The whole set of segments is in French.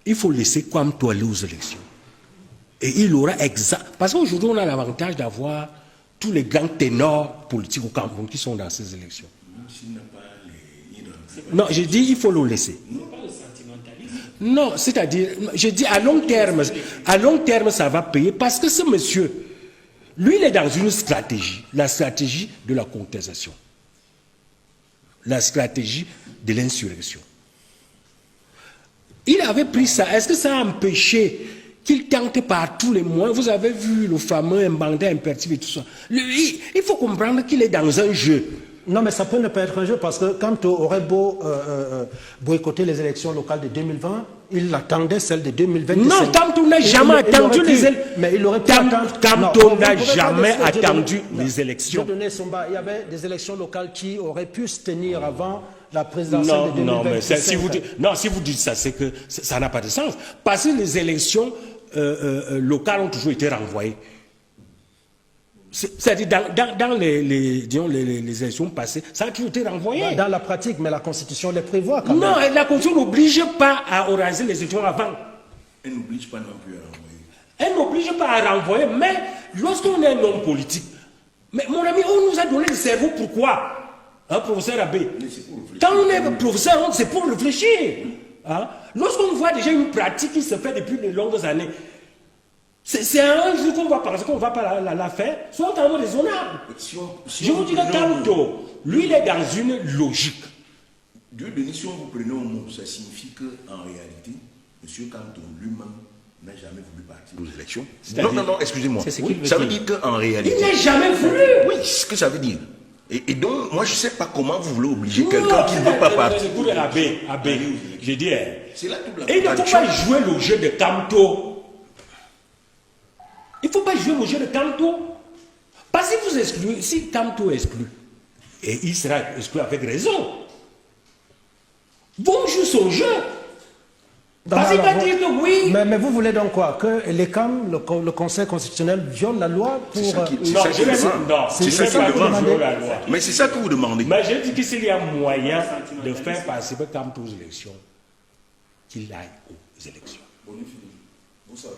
il faut laisser comme toi aller aux élections. Et il aura exact. Parce qu'aujourd'hui, on a l'avantage d'avoir tous les grands ténors politiques au Cameroun qui sont dans ces élections. Non, j'ai dit il faut le laisser. Non, c'est-à-dire, je dis à long terme, ça va payer parce que ce monsieur, lui, il est dans une stratégie, la stratégie de la contestation, la stratégie de l'insurrection. Il avait pris ça. Est-ce que ça a empêché qu'il tente par tous les moyens? Vous avez vu le fameux mandat impératif et tout ça. Lui, il faut comprendre qu'il est dans un jeu. Non, mais ça peut ne pas être un jeu parce que quand aurait beau boycotter les élections locales de 2020, il attendait celles de 2025. Non, Kamto n'a jamais attendu les élections. Mais il aurait pu attendre. Kamto n'a jamais attendu les élections. Il y avait des élections locales qui auraient pu se tenir avant la présidentielle de 2025. Non, mais si vous dites ça, c'est que ça n'a pas de sens. Parce que les élections locales ont toujours été renvoyées. C'est-à-dire, dans les élections passées, ça a toujours été renvoyé. Dans la pratique, mais la Constitution les prévoit quand même. Non, la Constitution n'oblige pas à organiser les élections avant. Elle n'oblige pas non plus à renvoyer. Elle n'oblige pas à renvoyer, mais lorsqu'on est un homme politique, mais mon ami, on nous a donné le cerveau, pourquoi? Hein, professeur Abbé? Quand on est professeur, c'est pour réfléchir. Hein? Lorsqu'on voit déjà une pratique qui se fait depuis de longues années, c'est un jour qu'on va penser qu'on ne va pas la faire, soit en mode raisonnable. Je vous dis que Kamto, lui, il est dans une logique. Dieu béni, si on vous prenait au mot, ça signifie qu'en réalité, M. Kamto lui-même n'a jamais voulu partir aux élections. Non, excusez-moi. Ça veut dire qu'en réalité... Il n'a jamais voulu. Oui, c'est ce que ça veut dire. Et donc, moi, je ne sais pas comment vous voulez obliger quelqu'un qui ne veut pas partir. Abbé, je dis... C'est là toute la et il ne faut pas jouer le jeu de Kamto. Il ne faut pas jouer au jeu de Kamto. Parce que vous excluez, si Kamto exclut, et il sera exclu avec raison, vont jouer son jeu. Parce qu'il va dire que oui. Mais vous voulez donc quoi? Que les CAM, le Conseil constitutionnel, viole la loi pour... C'est ça qui demande. Mais c'est ça que vous demandez. Mais je dis que s'il y a moyen de faire participer Kamto aux élections, qu'il aille aux élections. Vous savez...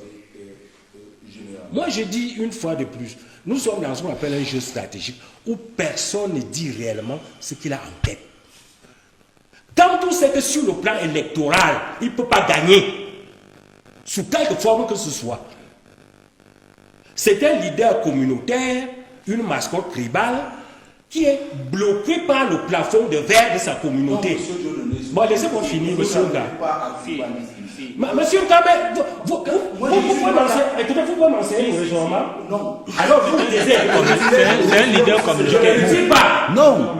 Moi, je dis une fois de plus, nous sommes dans ce qu'on appelle un jeu stratégique où personne ne dit réellement ce qu'il a en tête. Quand on sait que sur le plan électoral, il ne peut pas gagner, sous quelque forme que ce soit. C'est un leader communautaire, une mascotte tribale, qui est bloqué par le plafond de verre de sa communauté. Bon, laissez-moi finir, monsieur Nga. Monsieur Nga, vous pouvez m'enseigner le raisonnement? Non. Alors, vous me disiez... C'est un leader communautaire. Je ne sais pas. Non.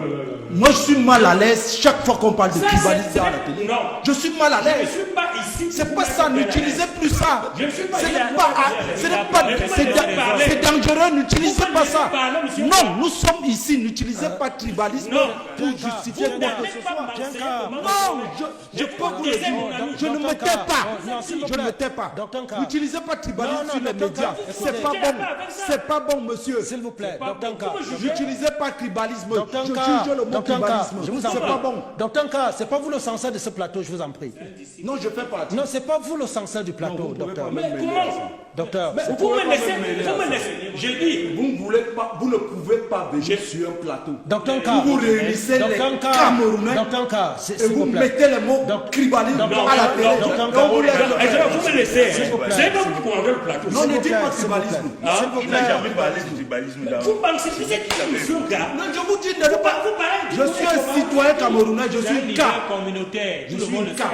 Moi, je suis mal à l'aise chaque fois qu'on parle de tribalisme dans la télé. Non. Je suis mal à l'aise. Je ne suis pas ici. C'est pas ça, n'utilisez plus ça. Je ne suis pas c'est dangereux, n'utilisez pas ça. Non, nous sommes ici, n'utilisez pas tribalisme pour justifier quoi que ce soit. Non, je peux vous le dire. Je ne me tais pas. Je ne me tais pas. N'utilisez pas tribalisme sur les médias. C'est pas bon. C'est pas bon, monsieur. S'il vous plaît, n'utilisez pas tribalisme. Je juge le mot tribalisme. C'est pas bon. Dans ton cas, c'est pas vous le censeur de ce plateau, je vous en prie. Non, je fais pas. Non, c'est pas vous le censeur du plateau, docteur. Mais comment? Docteur, Vous me laissez. J'ai dit. Vous ne pouvez pas venir sur un plateau. Dans ton cas, vous réunissez les Camerounais et vous mettez le mot tribalisme à la télé. Vous me laissez. C'est pas vous prendre le plateau. Non, ne dites pas tribalisme. Il n'a jamais parlé de tribalisme. Vous pensez que c'est qui, monsieur Nga? Non, je vous dis, je suis un citoyen camerounais, je suis un cas. Communautaire. Je suis un cas.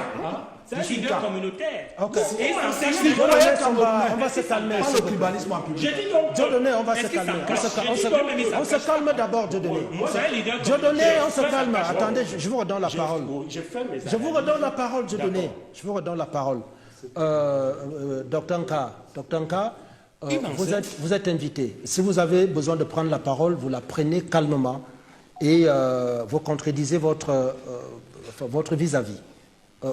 C'est un leader communautaire. ok. Citoyen camerounais, On va se calmer. pas le tribalisme en public. Dieudonné, on va se calmer. On se calme d'abord, Dieudonné. Dieudonné, on se calme. Attendez, je vous redonne la parole. Je vous redonne la parole, Dieudonné. Je vous redonne la parole. Docteur Nka, vous êtes invité. Si vous avez besoin de prendre la parole, vous la prenez calmement et vous contredisez votre vis-à-vis.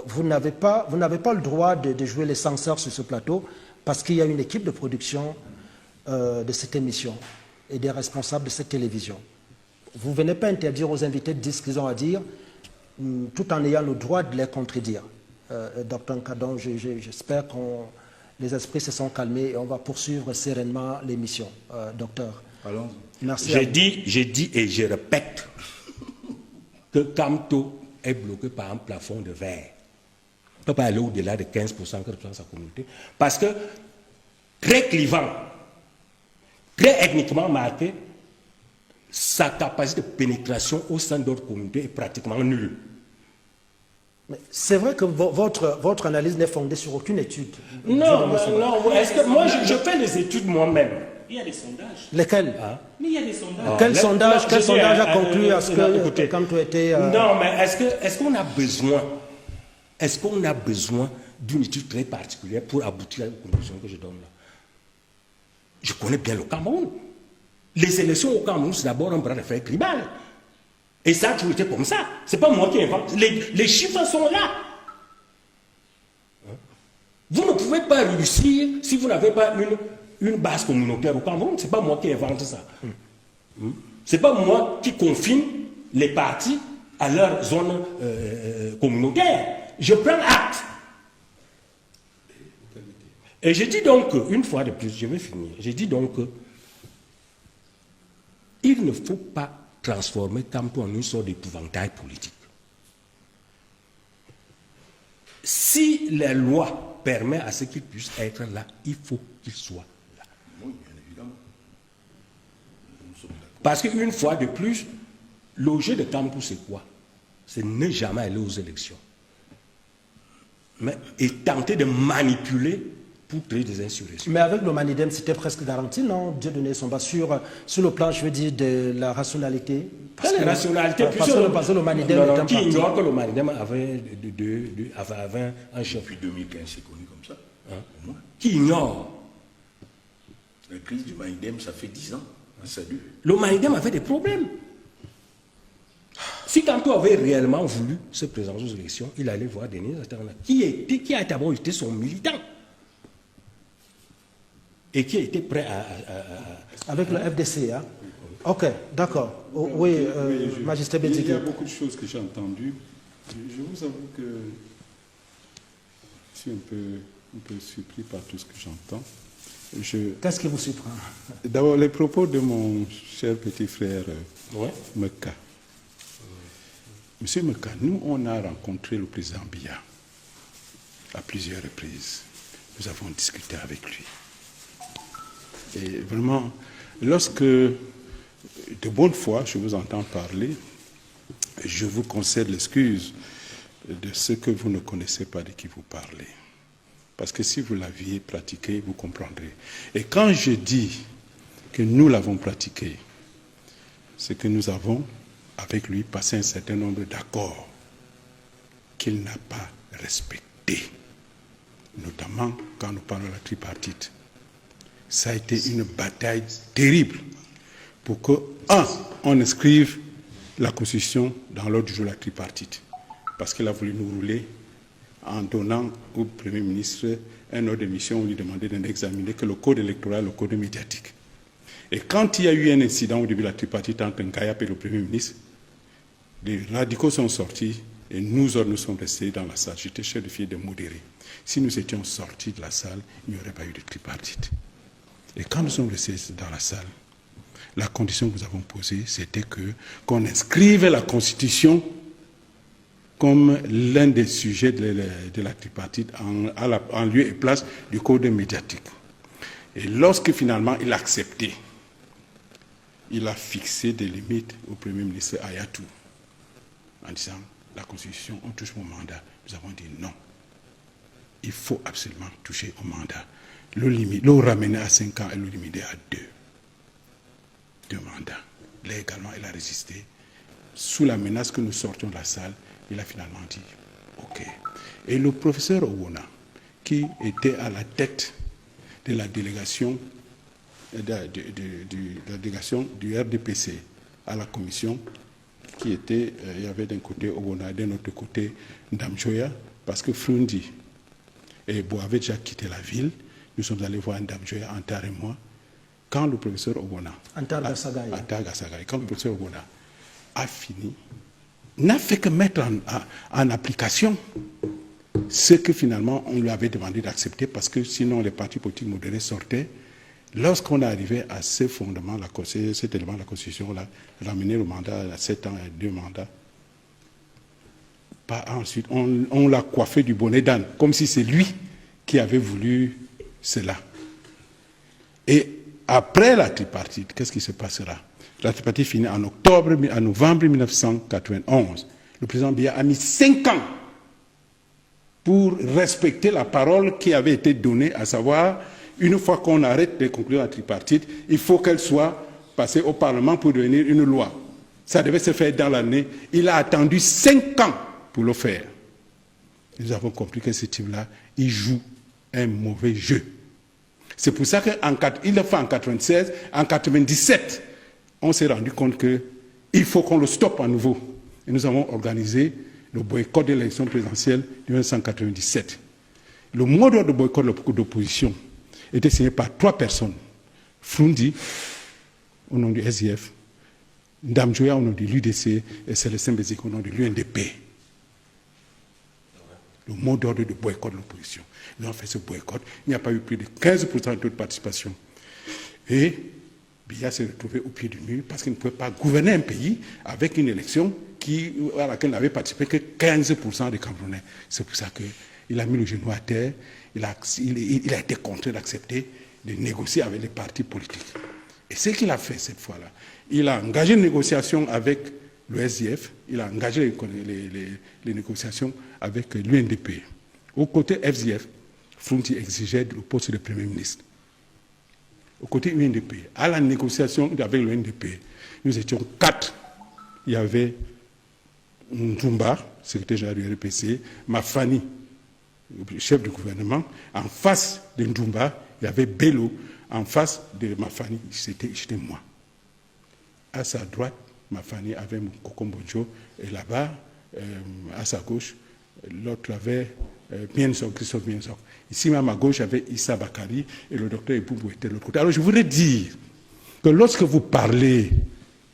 Vous n'avez pas le droit de jouer les censeurs sur ce plateau parce qu'il y a une équipe de production de cette émission et des responsables de cette télévision. Vous ne venez pas interdire aux invités de dire ce qu'ils ont à dire tout en ayant le droit de les contredire. Dr Nkadon, j'espère que les esprits se sont calmés et on va poursuivre sereinement l'émission. Docteur, allons. Merci. J'ai dit et je répète que Kamto est bloqué par un plafond de verre. Il ne peut pas aller au-delà de 15% que représente sa communauté. Parce que, très clivant, très ethniquement marqué, sa capacité de pénétration au sein d'autres communautés est pratiquement nulle. C'est vrai que votre analyse n'est fondée sur aucune étude. Non, non. Est-ce que moi, je fais les études moi-même. Il y a des sondages. Lesquels? Mais il y a des sondages. Quel sondage a conclu à ce que Kamto était... Non, mais est-ce qu'on a besoin... Est-ce qu'on a besoin d'une étude très particulière pour aboutir à la conclusion que je donne là? Je connais bien le Cameroun. Les élections au Cameroun, c'est d'abord un bras de fer tribal. Et ça a toujours été comme ça. Ce n'est pas moi qui invente. Les chiffres sont là. Vous ne pouvez pas réussir si vous n'avez pas une base communautaire au Cameroun. Ce n'est pas moi qui invente ça. Ce n'est pas moi qui confine les partis à leur zone communautaire. Je prends acte. Et je dis donc, une fois de plus, je vais finir, je dis donc il ne faut pas transformer Kamto en une sorte d'épouvantail politique. Si la loi permet à ce qu'il puisse être là, il faut qu'il soit là. Parce qu'une fois de plus, l'objet de Kamto, c'est quoi? C'est ne jamais aller aux élections. Et tenter de manipuler pour créer des insurrections. Mais avec le Manidem, c'était presque garanti, non? Dieu donnait son bas sur le plan, je veux dire, de la rationalité. Parce que la rationalité, parce que le Manidem est un qui parti. ignore que le Manidem avait un chef. Depuis 2015, c'est connu comme ça. Hein? Qui ignore? La crise du Manidem, ça fait 10 ans. Ça dure. Le Manidem avait des problèmes. Si Kamto avait réellement voulu se présenter aux élections, il allait voir Denis Atanga, qui a d'abord été son militant. Et qui était prêt à... Avec le FDC, hein? Ok, d'accord. Oui, Majesté Bédiki. Il y a beaucoup de choses que j'ai entendues. Je vous avoue que je suis un peu surpris par tout ce que j'entends. Qu'est-ce qui vous surprend? D'abord, les propos de mon cher petit frère Meka. Monsieur Meka, nous, on a rencontré le président Biya à plusieurs reprises. Nous avons discuté avec lui. Et vraiment, lorsque, de bonne foi, je vous entends parler, je vous concède l'excuse de ce que vous ne connaissez pas de qui vous parlez. Parce que si vous l'aviez pratiqué, vous comprendrez. Et quand je dis que nous l'avons pratiqué, c'est que nous avons, avec lui, passé un certain nombre d'accords qu'il n'a pas respectés. Notamment quand nous parlons de la tripartite. Ça a été une bataille terrible pour que, on inscrive la Constitution dans l'ordre du jour de la tripartite. Parce qu'il a voulu nous rouler en donnant au Premier ministre un ordre de mission où il lui demandait de n'examiner que le code électoral, le code médiatique. Et quand il y a eu un incident au début de la tripartite entre Nkayap et le Premier ministre, les radicaux sont sortis et nous sommes restés dans la salle. J'étais certifié de modérer. Si nous étions sortis de la salle, il n'y aurait pas eu de tripartite. Et quand nous sommes restés dans la salle, la condition que nous avons posée, c'était qu'on inscrive la Constitution comme l'un des sujets de la tripartite en lieu et place du code médiatique. Et lorsque finalement il a accepté, il a fixé des limites au Premier ministre Ayatou en disant la Constitution, on touche mon mandat. Nous avons dit non. Il faut absolument toucher au mandat. Le ramener à 5 ans et le limiter à 2 mandats. Légalement, il a résisté. Sous la menace que nous sortions de la salle, il a finalement dit OK. Et le professeur Owona, qui était à la tête de la délégation, du RDPC à la commission, qui était, il y avait d'un côté Owona, d'un autre côté Ndamjoya, parce que Frundi et Bo avaient déjà quitté la ville. Nous sommes allés voir Ndamjoya, Antar et moi, quand le professeur Owona, quand le professeur Owona a fini, n'a fait que mettre en application ce que finalement on lui avait demandé d'accepter, parce que sinon les partis politiques modérés sortaient. Lorsqu'on est arrivé à ce fondement, cet élément de la Constitution, ramener le mandat à 7 ans et 2 mandats, ensuite on l'a coiffé du bonnet d'âne, comme si c'est lui qui avait voulu cela. Et après la tripartite, qu'est-ce qui se passera? La tripartite finit en novembre 1991. Le président Biya a mis 5 ans pour respecter la parole qui avait été donnée, à savoir, une fois qu'on arrête de conclure la tripartite, il faut qu'elle soit passée au Parlement pour devenir une loi. Ça devait se faire dans l'année. Il a attendu 5 ans pour le faire. Nous avons compris que ce type-là, il joue un mauvais jeu. C'est pour ça qu'il le fait en 1996, en 1997, on s'est rendu compte qu'il faut qu'on le stoppe à nouveau. Et nous avons organisé le boycott de l'élection présidentielle de 1997. Le mot d'ordre de boycott de l'opposition était signé par 3 personnes. Frundi, au nom du SDF, Ndam Joya, au nom de l'UDC, et Célestin Bézik, au nom de l'UNDP. Le mot d'ordre de boycott de l'opposition. Nous avons fait ce boycott. Il n'y a pas eu plus de 15% de taux de participation. Et Biya s'est retrouvé au pied du mur parce qu'il ne pouvait pas gouverner un pays avec une élection à laquelle n'avaient participé que 15% des Camerounais. C'est pour ça qu'il a mis le genou à terre. Il a été contraint d'accepter de négocier avec les partis politiques. Et ce qu'il a fait cette fois-là, il a engagé une négociation avec le SDF, il a engagé les négociations avec l'UNDP. Au côté FDF, Frunti exigeait le poste de Premier ministre. Au côté UNDP, à la négociation avec l'UNDP, nous étions 4. Il y avait Ntoumba, secrétaire général du RPC, Mafani, chef du gouvernement. En face de Ntoumba, il y avait Bello. En face de Mafani, c'était moi. À sa droite, Mafani avait Kokombodjo, et là-bas, à sa gauche, l'autre avait Christophe Mienzok. Ici même à gauche, avait Issa Bakari et le docteur Epoubou était de l'autre côté. Alors je voudrais dire que lorsque vous parlez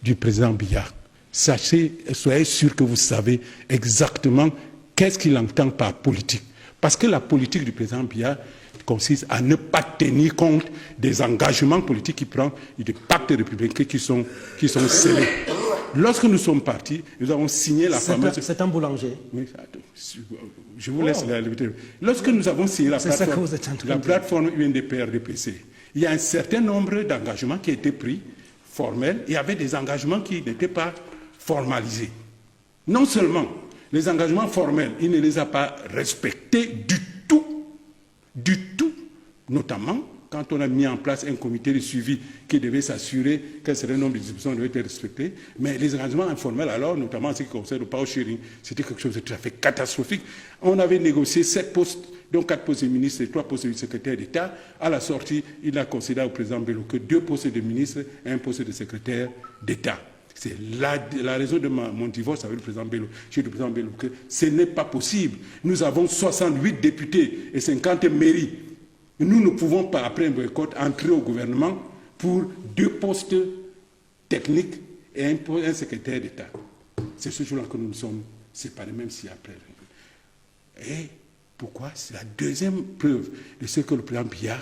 du président Biya, soyez sûr que vous savez exactement qu'est-ce qu'il entend par politique. Parce que la politique du président Biya consiste à ne pas tenir compte des engagements politiques qu'il prend et des pactes républicains qui sont scellés. Lorsque nous sommes partis, nous avons signé la fameuse... C'est un boulanger. Oui, je vous laisse la liberté. Lorsque nous avons signé la plateforme UNDP-RDPC, il y a un certain nombre d'engagements qui étaient pris, formels, et il y avait des engagements qui n'étaient pas formalisés. Non seulement les engagements formels, il ne les a pas respectés du tout, notamment quand on a mis en place un comité de suivi qui devait s'assurer qu'un certain nombre de dispositions devaient être respectées, mais les engagements informels alors, notamment en ce qui concerne le power sharing, c'était quelque chose de tout à fait catastrophique. On avait négocié 7 postes, dont 4 postes de ministre et 3 postes de secrétaire d'État. À la sortie, il a considéré au président Bello que 2 postes de ministre et 1 poste de secrétaire d'État. C'est la raison de mon divorce avec le président Bello. J'ai dit au président Bello que ce n'est pas possible. Nous avons 68 députés et 50 mairies. Nous ne pouvons pas, après un boycott, entrer au gouvernement pour 2 postes techniques et un secrétaire d'État. C'est ce jour-là que nous nous sommes séparés, même si après. Et pourquoi? C'est la deuxième preuve de ce que le président Biya,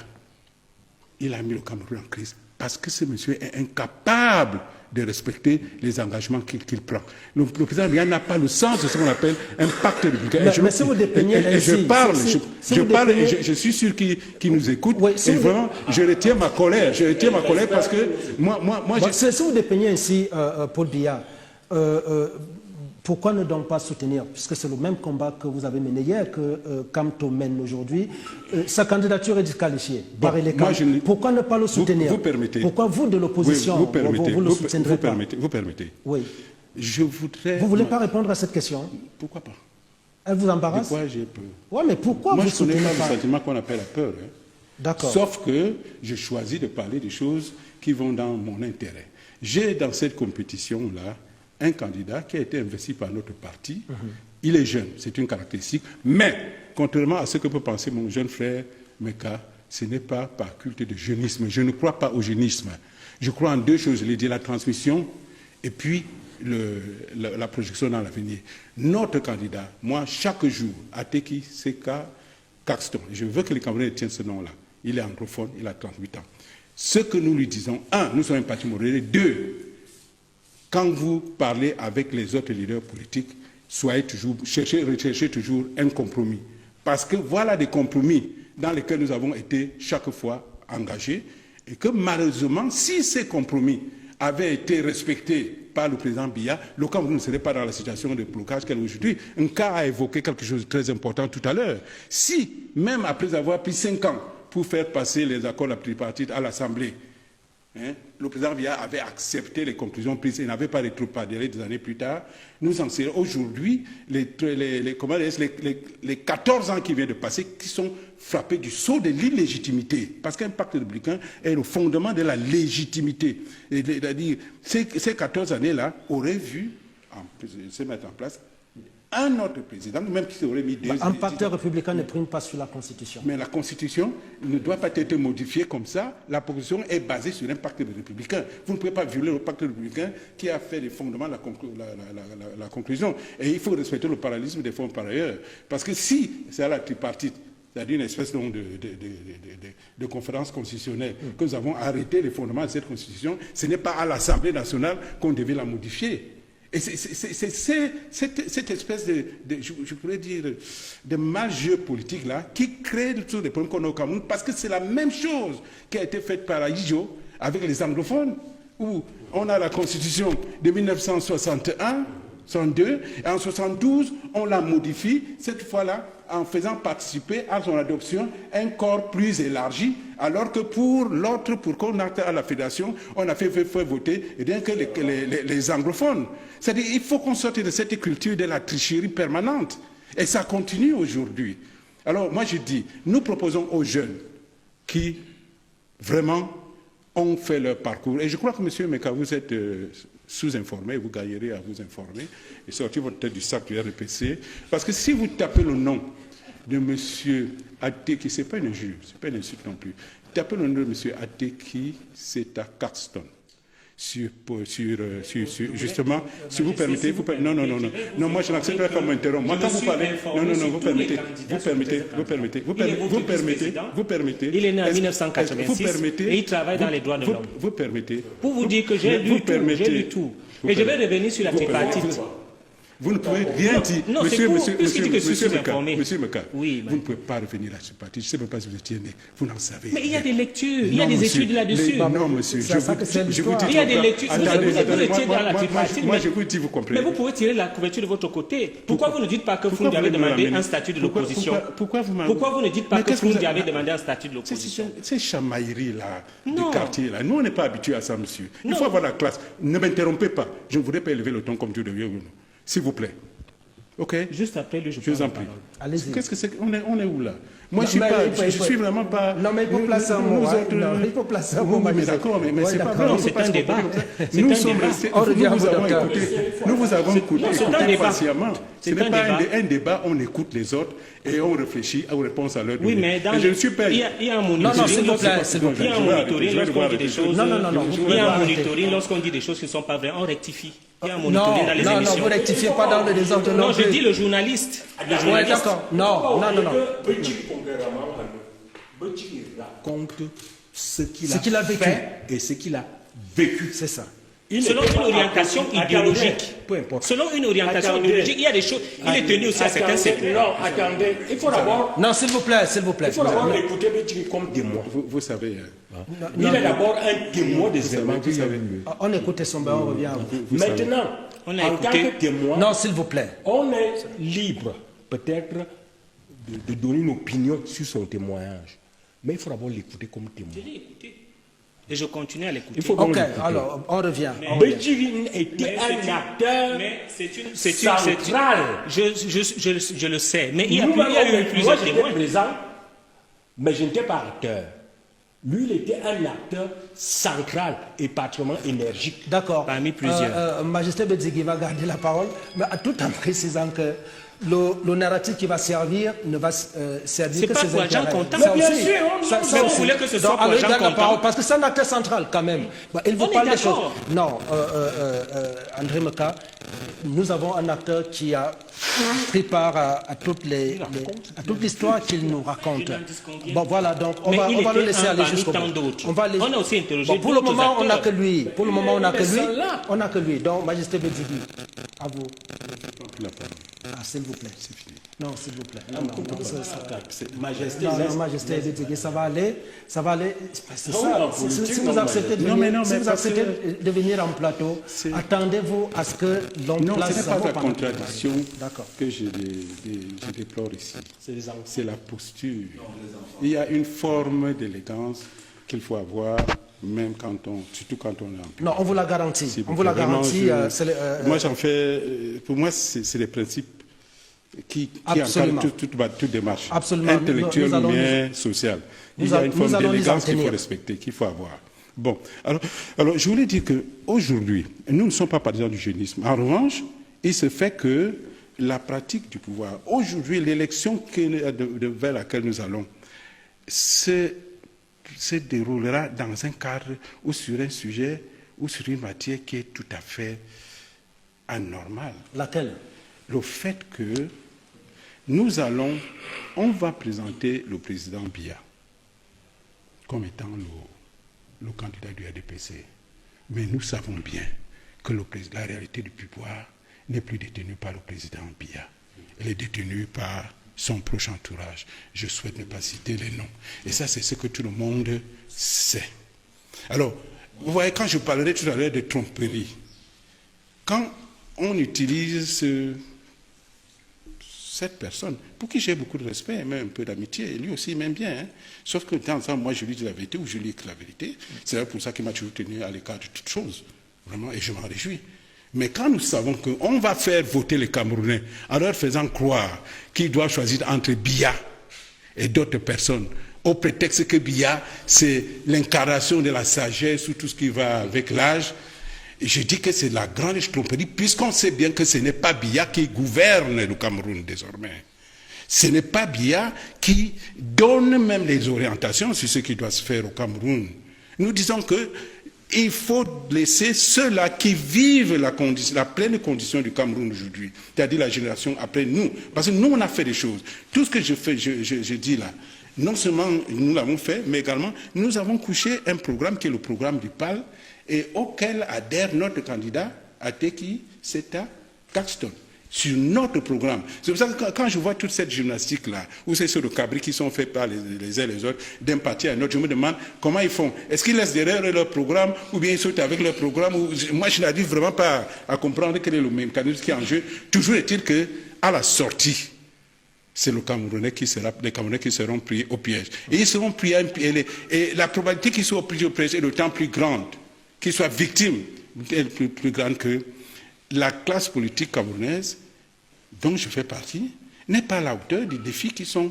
il a mis le Cameroun en crise. Parce que ce monsieur est incapable de respecter les engagements qu'il prend. Le président Biya n'a pas le sens de ce qu'on appelle un pacte républicain. Mais si vous dépeignez ainsi... Je suis sûr qu'il nous écoute. Oui, et vraiment, je retiens ma colère. Parce que moi si vous dépeignez ainsi Paul Biya, pourquoi ne donc pas soutenir, puisque c'est le même combat que vous avez mené hier, que Kamto mène aujourd'hui, sa candidature est disqualifiée par les candidats. Pourquoi ne pas le soutenir? Vous permettez. Pourquoi vous, de l'opposition, vous le soutiendrez pas? Vous permettez. Oui. Je voudrais... Vous ne voulez pas répondre à cette question? Pourquoi pas? Elle vous embarrasse? Pourquoi j'ai peur? Oui, mais pourquoi moi, vous soutenez pas? Moi, je ne connais pas le sentiment qu'on appelle la peur. Hein. D'accord. Sauf que je choisis de parler des choses qui vont dans mon intérêt. J'ai dans cette compétition-là un candidat qui a été investi par notre parti. Il est jeune, c'est une caractéristique. Mais, contrairement à ce que peut penser mon jeune frère Meka, ce n'est pas par culte de jeunisme. Je ne crois pas au jeunisme. Je crois en 2 choses. Je l'ai dit, la transmission et puis la projection dans l'avenir. Notre candidat, moi, chaque jour, Ateki Seka Caxton, je veux que les Camerounais tiennent ce nom-là. Il est anglophone, il a 38 ans. Ce que nous lui disons, nous sommes un parti modéré. 2, quand vous parlez avec les autres leaders politiques, recherchez toujours un compromis. Parce que voilà des compromis dans lesquels nous avons été chaque fois engagés, et que malheureusement, si ces compromis avaient été respectés par le président Biya, le Cameroun ne serait pas dans la situation de blocage qu'elle est aujourd'hui. Un cas a évoqué quelque chose de très important tout à l'heure. Si, même après avoir pris 5 ans pour faire passer les accords de la tripartite à l'Assemblée, le président Biya avait accepté les conclusions prises et n'avait pas rétropédalé des années plus tard, nous en serons aujourd'hui les 14 ans qui viennent de passer qui sont frappés du sceau de l'illégitimité. Parce qu'un pacte républicain est le fondement de la légitimité. C'est-à-dire, ces 14 années-là auraient vu se mettre en place un autre président, même qui aurait mis 2 Un pacte républicain ne prime pas sur la Constitution. Mais la Constitution ne doit pas être modifiée comme ça. La position est basée sur un pacte républicain. Vous ne pouvez pas violer le pacte républicain qui a fait les fondements de la conclusion. Et il faut respecter le parallélisme des fonds par ailleurs. Parce que si c'est à la tripartite, c'est-à-dire une espèce de conférence constitutionnelle, que nous avons arrêté les fondements de cette Constitution, ce n'est pas à l'Assemblée nationale qu'on devait la modifier. Et c'est cette espèce je pourrais dire, de mal-jeu politique là qui crée tous les problèmes qu'on a au Cameroun, parce que c'est la même chose qui a été faite par Aïdjo avec les anglophones, où on a la Constitution de 1961, 62, et en 72, on la modifie, cette fois-là, en faisant participer à son adoption un corps plus élargi, alors que pour l'autre, pour qu'on acte à la fédération, on a fait voter rien que les anglophones. C'est-à-dire qu'il faut qu'on sorte de cette culture de la tricherie permanente. Et ça continue aujourd'hui. Alors moi je dis, nous proposons aux jeunes qui vraiment ont fait leur parcours, et je crois que M. Meka, vous êtes sous-informé, vous gagnerez à vous informer, et sortir votre tête du sac du RPC, parce que si vous tapez le nom de M. Ateki, ce n'est pas une injure, ce n'est pas une insulte non plus, tapez le nom de M. Ateki, c'est à Caxton. Justement, si vous permettez, non, moi je n'accepte pas qu'on m'interrompe. Moi, quand vous parlez, vous permettez. Il est né en 1986 et il travaille dans les droits de l'homme. Vous permettez. Pour vous dire que j'ai lu tout. Et je vais revenir sur la tripartite. Vous ne pouvez rien dire. Non, c'est vous qui dites que je suis informé. Monsieur Meka, oui, vous ne pouvez pas revenir à ce parti. Je ne sais même pas si vous étiez né. Vous n'en savez mais rien. il y a des lectures, il y a des études là-dessus. Non, monsieur, je vous dis. Il y a des lectures. Vous étiez dans la tripartite. Moi, je vous dis, vous comprenez. Mais vous pouvez tirer la couverture de votre côté. Pourquoi vous ne dites pas que Foundi avait demandé un statut de l'opposition? Pourquoi vous ne dites pas que Foundi avait demandé un statut de l'opposition? Ces chamailleries-là, du quartier-là, nous, on n'est pas habitués à ça, monsieur. Il faut avoir la classe. Ne m'interrompez pas. Je ne voudrais pas élever le ton comme Dieu devient. S'il vous plaît. Ok. Juste après lui, je vous en prie. Allez-y. Qu'est-ce que c'est? On est où là? Moi, je suis vraiment pas. Non, mais il faut placer un mot. Il faut placer un mot. Mais d'accord, mais c'est pas vrai. C'est un débat. Nous sommes restés. Nous vous avons écouté patiemment. Ce n'est pas un débat. On écoute les autres et on réfléchit aux réponses à leurs oui, mais dans je ne suis pas. Il y a un monitoring. Il y a un monitoring lorsqu'on dit des choses. Il y a un monitoring lorsqu'on dit des choses qui ne sont pas vraies. On rectifie. Il y a un monitoring dans les émissions. Non, vous ne rectifiez pas dans le désordre. Non, je dis le journaliste. Oui, d'accord. Non. Petit raconte ce qu'il a vécu et ce qu'il a vécu. C'est ça. Selon une orientation idéologique. Peu importe. Selon une orientation idéologique, il y a des choses. Il est tenu aussi à certains secteurs. Non, attendez. Il faut d'abord. Non, s'il vous plaît. Il faut d'abord écouter Bétiri comme témoin. Vous savez. Il est d'abord un témoin des événements qu'il y a eu. On écoute son bain, on revient à vous. Maintenant, en tant que témoin. Non, s'il vous plaît. On est libre, peut-être, de donner une opinion sur son témoignage. Mais il faut d'abord l'écouter comme témoin. Je l'ai écouté. Et je continue à l'écouter. Ok, alors, on revient. Bétiri était un acteur central. Je le sais. Mais il y a eu plusieurs témoins. Moi, j'étais présent, mais je n'étais pas acteur. Lui, il était un acteur central et particulièrement énergique. D'accord. Parmi plusieurs. Majesté Bétiri va garder la parole, mais tout en précisant que le narratif qui va servir ne va servir que pas ses pour intérêts. Jean Contant. Ça Mais bien aussi, sûr, ça vous aussi. voulez que ce soit Donc, pour allez, Jean donne la Contant. parole, parce que c'est un acteur central quand même. Il vous On est parle des choses. d'accord. Non, André Meka, nous avons un acteur qui a pris part à toute l'histoire qu'il nous raconte. Bon, voilà, donc on va le laisser aller jusqu'au bout. On a aussi interrogé pour le moment, on n'a acteurs. que lui. Pour le moment, on n'a que lui. On n'a que lui. Donc, Majesté Bédigui, à vous. Ah, s'il vous plaît. C'est fini. Non, s'il vous plaît. Majesté, non, Majesté Bédigui, ça va aller. Ça va aller. C'est ça. Si vous acceptez de venir en plateau, attendez-vous à ce que l'on place... Non, ce n'est pas la contradiction que je déplore ici. C'est la posture. Il y a une forme d'élégance qu'il faut avoir, même surtout quand on est en public. Non, on vous la garantit. On vous la garantit. Moi, j'en fais... Pour moi, c'est les principes qui encadrent toute démarche intellectuelle ou bien sociale. Il y a une forme d'élégance qu'il faut respecter, qu'il faut avoir. Bon, alors je voulais dire qu'aujourd'hui, nous ne sommes pas partisans du jeunisme. En revanche, il se fait que la pratique du pouvoir, aujourd'hui, l'élection vers laquelle nous allons, se déroulera dans un cadre ou sur un sujet ou sur une matière qui est tout à fait anormale. Laquelle? Le fait que on va présenter le président Biya comme étant le candidat du RDPC. Mais nous savons bien que la réalité du pouvoir n'est plus détenue par le président Biya. Elle est détenue par son proche entourage. Je souhaite ne pas citer les noms. Et ça, c'est ce que tout le monde sait. Alors, vous voyez, quand je parlerai tout à l'heure de tromperie, quand on utilise cette personne, pour qui j'ai beaucoup de respect et même un peu d'amitié, et lui aussi il m'aime bien, hein. Sauf que de temps en temps, moi je lui dis la vérité ou je lui dis la vérité. C'est pour ça qu'il m'a toujours tenu à l'écart de toutes choses, vraiment, et je m'en réjouis. Mais quand nous savons qu'on va faire voter les Camerounais en leur faisant croire qu'ils doivent choisir entre Biya et d'autres personnes, au prétexte que Biya, c'est l'incarnation de la sagesse ou tout ce qui va avec l'âge, je dis que c'est la grande tromperie, puisqu'on sait bien que ce n'est pas Biya qui gouverne le Cameroun désormais. Ce n'est pas Biya qui donne même les orientations sur ce qui doit se faire au Cameroun. Nous disons qu'il faut laisser ceux-là qui vivent la pleine condition du Cameroun aujourd'hui, c'est-à-dire la génération après nous. Parce que nous, on a fait des choses. Tout ce que je dis là, non seulement nous l'avons fait, mais également nous avons couché un programme qui est le programme du PAL, et auquel adhère notre candidat Ateki Seta Caxton, sur notre programme. C'est pour ça que quand je vois toute cette gymnastique-là, où c'est sur le cabri qui sont faits par les uns et les autres, d'un parti à un autre, je me demande comment ils font. Est-ce qu'ils laissent derrière leur programme, ou bien ils sautent avec leur programme? Moi, je n'arrive vraiment pas à comprendre quel est le mécanisme qui est en jeu. Toujours est-il qu'à la sortie, c'est les Camerounais qui seront pris au piège. Et ils seront pris et la probabilité qu'ils soient pris au piège est d'autant plus grande, qu'ils soient victimes, est plus grande que la classe politique camerounaise, dont je fais partie, n'est pas à la hauteur des défis qui sont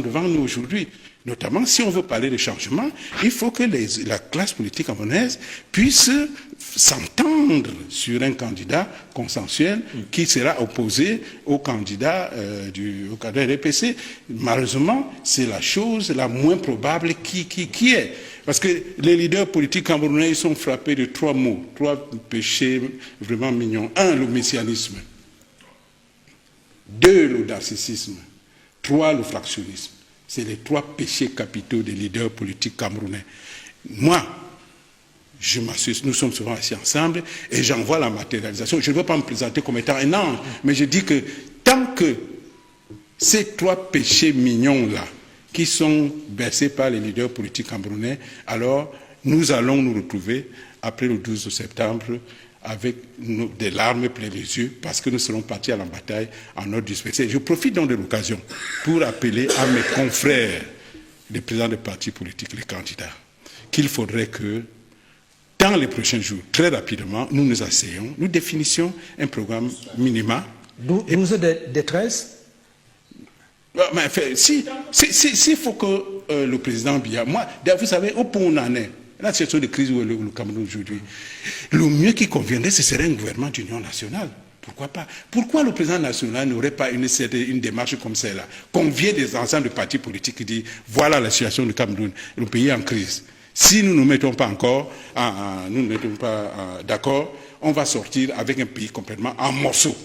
devant nous aujourd'hui. Notamment, si on veut parler de changement, il faut que la classe politique camerounaise puisse s'entendre sur un candidat consensuel qui sera opposé au candidat au candidat RDPC. Malheureusement, c'est la chose la moins probable qui est. Parce que les leaders politiques camerounais ils sont frappés de 3 mots, 3 péchés vraiment mignons. 1, le messianisme. 2, le narcissisme. 3, le fractionnisme. C'est les 3 péchés capitaux des leaders politiques camerounais. Moi, je m'assure, nous sommes souvent assis ensemble et j'en vois la matérialisation. Je ne veux pas me présenter comme étant un ange, mais je dis que tant que ces 3 péchés mignons-là, qui sont bercés par les leaders politiques camerounais, alors nous allons nous retrouver après le 12 septembre avec des larmes plein les yeux parce que nous serons partis à la bataille en notre dispersé. Je profite donc de l'occasion pour appeler à mes confrères, les présidents des partis politiques, les candidats, qu'il faudrait que dans les prochains jours, très rapidement, nous nous asseyons, nous définissions un programme minima. 12 de 13. Mais s'il faut que le président Biya, moi, vous savez, au point où on en est, la situation de crise où le Cameroun aujourd'hui, le mieux qui conviendrait, ce serait un gouvernement d'union nationale. Pourquoi pas? Pourquoi le président national n'aurait pas une démarche comme celle-là? Convier des ensembles de partis politiques qui disent voilà la situation du Cameroun, le pays est en crise. Si nous ne nous mettons pas d'accord, on va sortir avec un pays complètement en morceaux.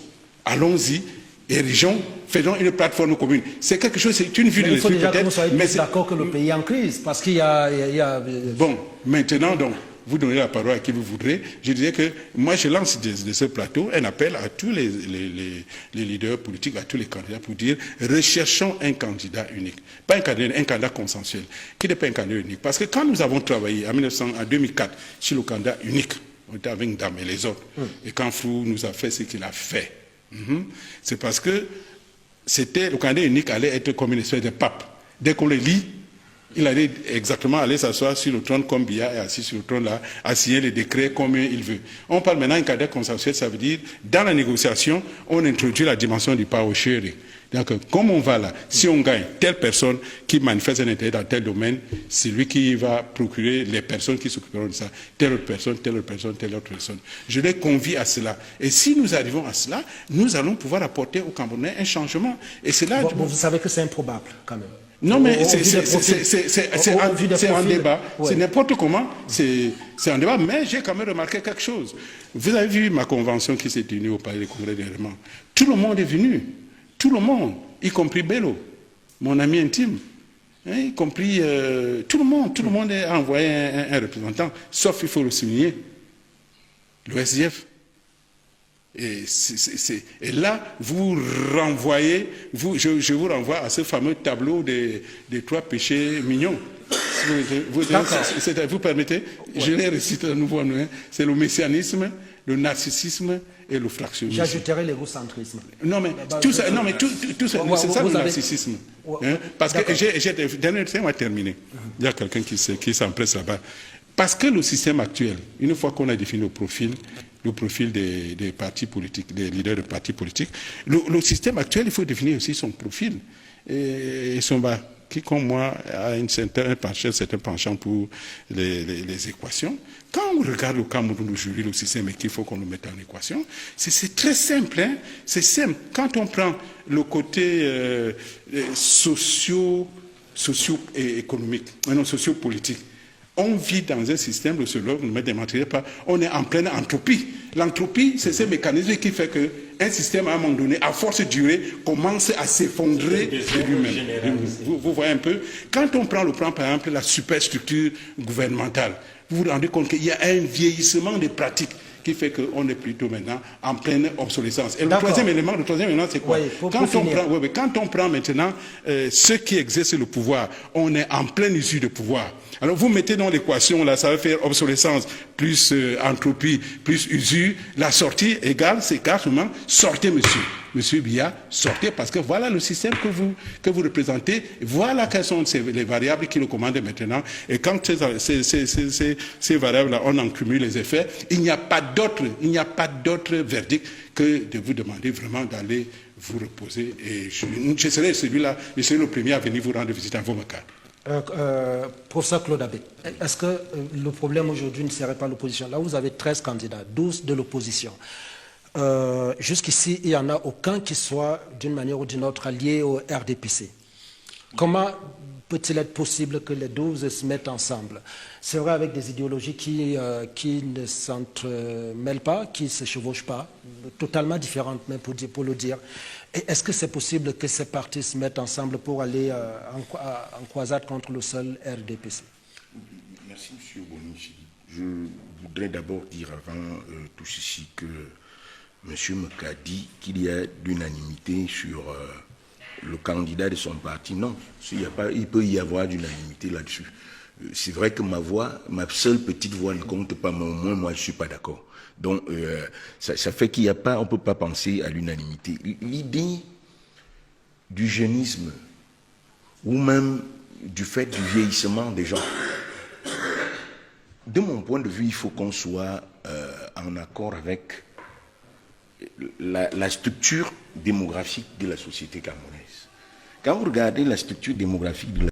Allons-y, érigeons, faisons une plateforme commune. C'est quelque chose, c'est une vue de l'esprit peut-être. Il faut déjà que vous soyez d'accord que le pays est en crise, parce qu'il y a... Bon, maintenant donc, vous donnez la parole à qui vous voudrez. Je disais que moi je lance de ce plateau un appel à tous les leaders politiques, à tous les candidats pour dire recherchons un candidat unique. Pas un candidat consensuel, qui n'est pas un candidat unique. Parce que quand nous avons travaillé en 2004 sur le candidat unique, on était avec Dame et les autres, et quand Frou nous a fait ce qu'il a fait, c'est parce que le candidat unique allait être comme une espèce de pape. Dès qu'on le lit, il allait exactement aller s'asseoir sur le trône comme Biya est assis sur le trône là, à signer les décrets comme il veut. On parle maintenant d'un candidat consensuel, ça veut dire, dans la négociation, on introduit la dimension du power sharing. Donc, comme on va là, si on gagne telle personne qui manifeste un intérêt dans tel domaine, c'est lui qui va procurer les personnes qui s'occuperont de ça, telle autre personne, telle autre personne, telle autre personne. Je les convie à cela. Et si nous arrivons à cela, nous allons pouvoir apporter au Camerounais un changement. Et c'est là... Vous savez que c'est improbable, quand même. Non, mais c'est un débat. C'est n'importe comment. C'est un débat. Mais j'ai quand même remarqué quelque chose. Vous avez vu ma convention qui s'est tenue au Palais des Congrès dernièrement. Tout le monde est venu. Tout le monde, y compris Bello, mon ami intime. Y compris tout le monde a envoyé un représentant. Sauf, il faut le souligner, le SDF. Et là, vous renvoyez, je vous renvoie à ce fameux tableau des 3 péchés mignons. Vous permettez, je les récite à nouveau. C'est le messianisme, le narcissisme et le fractionnisme. J'ajouterai l'égocentrisme. Non, mais tout ça, c'est ça le narcissisme. Parce que on va terminer. Il y a quelqu'un qui s'empresse là-bas. Parce que le système actuel, une fois qu'on a défini le profil des partis politiques, des leaders de partis politiques, le système actuel, il faut définir aussi son profil. Et son bas, qui, comme moi, a un certain penchant pour les équations. Quand on regarde le Cameroun aujourd'hui, le système et qu'il faut qu'on le mette en équation, c'est très simple. Hein? C'est simple. Quand on prend le côté socio-économique, non, socio-politique, on vit dans un système, le sociologue ne me démentirez pas, on est en pleine entropie. L'entropie, c'est ce mécanisme qui fait qu'un système, à un moment donné, à force de durer, commence à s'effondrer de lui-même. Vous voyez un peu. Quand on prend par exemple, la superstructure gouvernementale, vous vous rendez compte qu'il y a un vieillissement des pratiques qui fait qu'on est plutôt maintenant en pleine obsolescence. Et le troisième élément, c'est quoi? Quand on prend maintenant ceux qui exercent le pouvoir, on est en pleine usure de pouvoir. Alors vous mettez dans l'équation, là, ça va faire obsolescence plus entropie plus usure. La sortie égale, c'est carrément sortez, monsieur Biya, sortez, parce que voilà le système que vous représentez, voilà quelles sont les variables qui le commandent maintenant. Et quand ces variables-là, on en cumule les effets, il n'y a pas d'autre verdict que de vous demander vraiment d'aller vous reposer. Et je serai le premier à venir vous rendre visite en Vomaka. Professeur Claude Abbé, est-ce que le problème aujourd'hui ne serait pas l'opposition? Là, vous avez 13 candidats, 12 de l'opposition. Jusqu'ici, il n'y en a aucun qui soit, d'une manière ou d'une autre, allié au RDPC. Comment peut-il être possible que les 12 se mettent ensemble? C'est vrai, avec des idéologies qui ne s'entremêlent pas, qui ne se chevauchent pas, totalement différentes, même pour le dire. Et est-ce que c'est possible que ces partis se mettent ensemble pour aller en croisade contre le seul RDPC? Merci, M. Bonichi. Je voudrais d'abord dire avant tout ceci que M. Meka dit qu'il y a d'unanimité sur le candidat de son parti. Non, il peut y avoir d'unanimité là-dessus. C'est vrai que ma seule petite voix ne compte pas, mais au moins moi je ne suis pas d'accord. Donc ça fait qu'il n'y a pas, on ne peut pas penser à l'unanimité. L'idée du jeunisme ou même du fait du vieillissement des gens, de mon point de vue, il faut qu'on soit en accord avec la structure démographique de la société camerounaise. Quand vous regardez la structure démographique de la